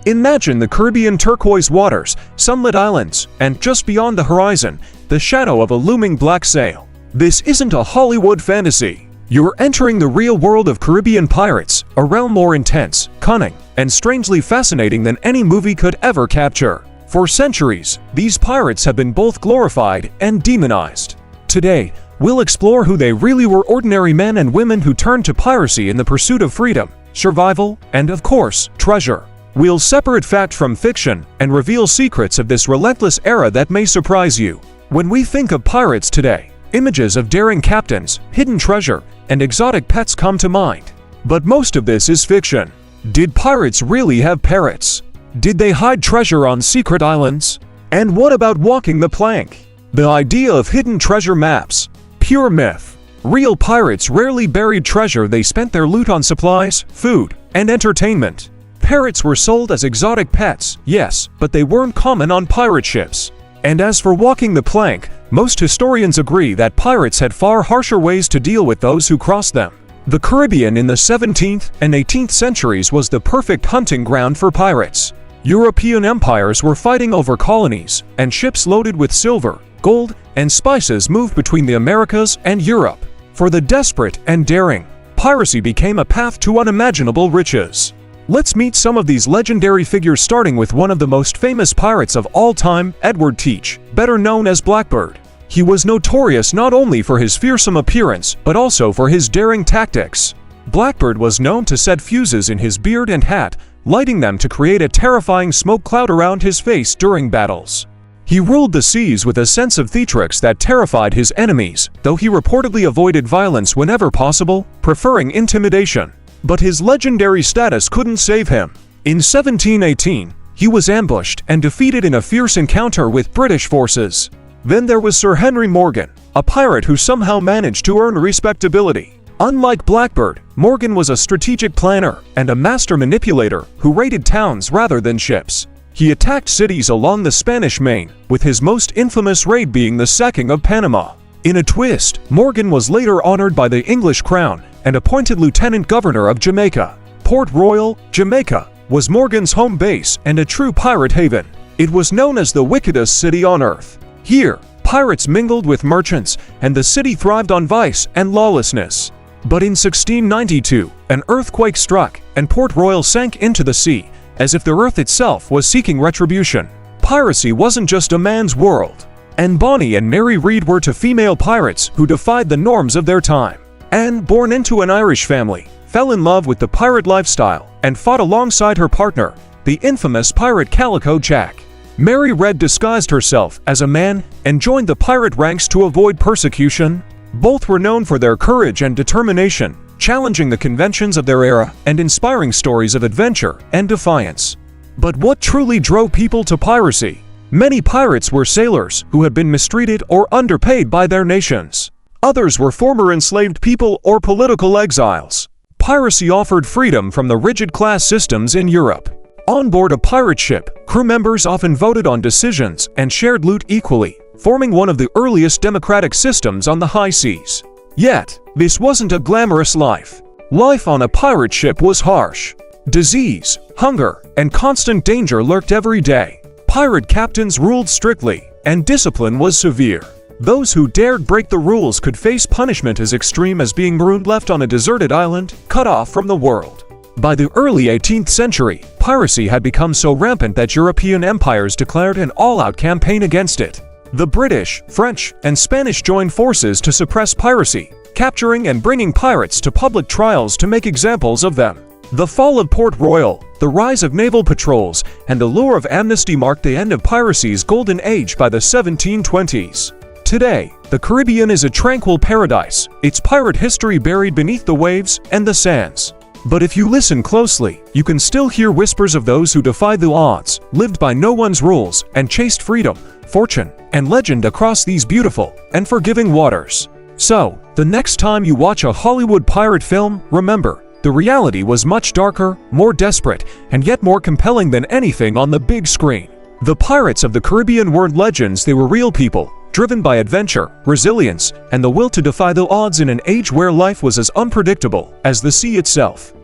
Imagine the Caribbean turquoise waters, sunlit islands, and just beyond the horizon, the shadow of a looming black sail. This isn't a Hollywood fantasy. You're entering the real world of Caribbean pirates, a realm more intense, cunning, and strangely fascinating than any movie could ever capture. For centuries, these pirates have been both glorified and demonized. Today, we'll explore who they really were: ordinary men and women who turned to piracy in the pursuit of freedom, survival, and of course, treasure. We'll separate fact from fiction and reveal secrets of this relentless era that may surprise you. When we think of pirates today, images of daring captains, hidden treasure, and exotic pets come to mind. But most of this is fiction. Did pirates really have parrots? Did they hide treasure on secret islands? And what about walking the plank? The idea of hidden treasure maps? Pure myth. Real pirates rarely buried treasure. They spent their loot on supplies, food, and entertainment. Parrots were sold as exotic pets, yes, but they weren't common on pirate ships. And as for walking the plank, most historians agree that pirates had far harsher ways to deal with those who crossed them. The Caribbean in the 17th and 18th centuries was the perfect hunting ground for pirates. European empires were fighting over colonies, and ships loaded with silver, gold, and spices moved between the Americas and Europe. For the desperate and daring, piracy became a path to unimaginable riches. Let's meet some of these legendary figures, starting with one of the most famous pirates of all time, Edward Teach, better known as Blackbeard. He was notorious not only for his fearsome appearance, but also for his daring tactics. Blackbeard was known to set fuses in his beard and hat, lighting them to create a terrifying smoke cloud around his face during battles. He ruled the seas with a sense of theatrics that terrified his enemies, though he reportedly avoided violence whenever possible, preferring intimidation. But his legendary status couldn't save him. In 1718, he was ambushed and defeated in a fierce encounter with British forces. Then there was Sir Henry Morgan, a pirate who somehow managed to earn respectability. Unlike Blackbeard, Morgan was a strategic planner and a master manipulator who raided towns rather than ships. He attacked cities along the Spanish Main, with his most infamous raid being the sacking of Panama. In a twist, Morgan was later honored by the English crown and appointed lieutenant governor of Jamaica. Port Royal, Jamaica, was Morgan's home base and a true pirate haven. It was known as the wickedest city on earth. Here, pirates mingled with merchants, and the city thrived on vice and lawlessness. But in 1692, an earthquake struck, and Port Royal sank into the sea, as if the earth itself was seeking retribution. Piracy wasn't just a man's world. And Bonnie and Mary Read were two female pirates who defied the norms of their time. Anne, born into an Irish family, fell in love with the pirate lifestyle and fought alongside her partner, the infamous pirate Calico Jack. Mary Read disguised herself as a man and joined the pirate ranks to avoid persecution. Both were known for their courage and determination, challenging the conventions of their era and inspiring stories of adventure and defiance. But what truly drove people to piracy? Many pirates were sailors who had been mistreated or underpaid by their nations. Others were former enslaved people or political exiles. Piracy offered freedom from the rigid class systems in Europe. On board a pirate ship, crew members often voted on decisions and shared loot equally, forming one of the earliest democratic systems on the high seas. Yet, this wasn't a glamorous life. Life on a pirate ship was harsh. Disease, hunger, and constant danger lurked every day. Pirate captains ruled strictly, and discipline was severe. Those who dared break the rules could face punishment as extreme as being marooned, left on a deserted island, cut off from the world. By the early 18th century, piracy had become so rampant that European empires declared an all-out campaign against it. The British, French, and Spanish joined forces to suppress piracy, capturing and bringing pirates to public trials to make examples of them. The fall of Port Royal, the rise of naval patrols, and the lure of amnesty marked the end of piracy's golden age by the 1720s. Today, the Caribbean is a tranquil paradise, its pirate history buried beneath the waves and the sands. But if you listen closely, you can still hear whispers of those who defied the odds, lived by no one's rules, and chased freedom, fortune, and legend across these beautiful and forgiving waters. So, the next time you watch a Hollywood pirate film, remember, the reality was much darker, more desperate, and yet more compelling than anything on the big screen. The pirates of the Caribbean weren't legends, they were real people, driven by adventure, resilience, and the will to defy the odds in an age where life was as unpredictable as the sea itself.